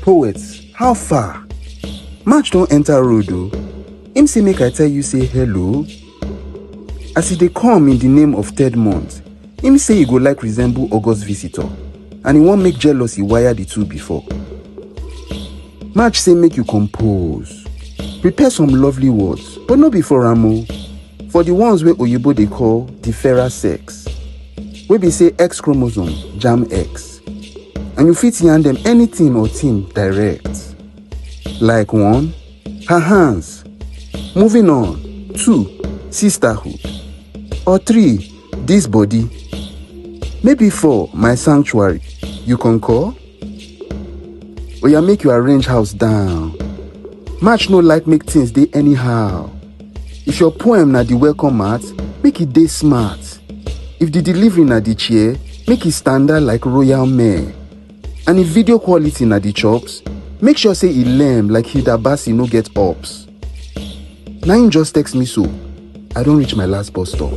Poets, how far? Match don't enter road o. Him say make I tell you say hello. As he dey come in the name of third month, him say he go like resemble August visitor, and he won't make jealousy wire the two before. Match say make you compose. Prepare some lovely words, but no be for Ramo. For the ones where Oyibo they call the fairer sex. We be say X chromosome, jam X. And you fit yarn them anything or thing direct. Like 1, her hands. Moving on. 2, sisterhood. Or 3, this body. Maybe 4, my sanctuary. You concur? Or you make you arrange house down. Match no like make things dey anyhow. If your poem na the welcome mat, make it dey smart. If the delivery na the chair, make it standard like royal mare. And if video quality na the chops, make sure say it lame like Hilda Bassi no get ups. Now him just text me so, I don't reach my last bus stop.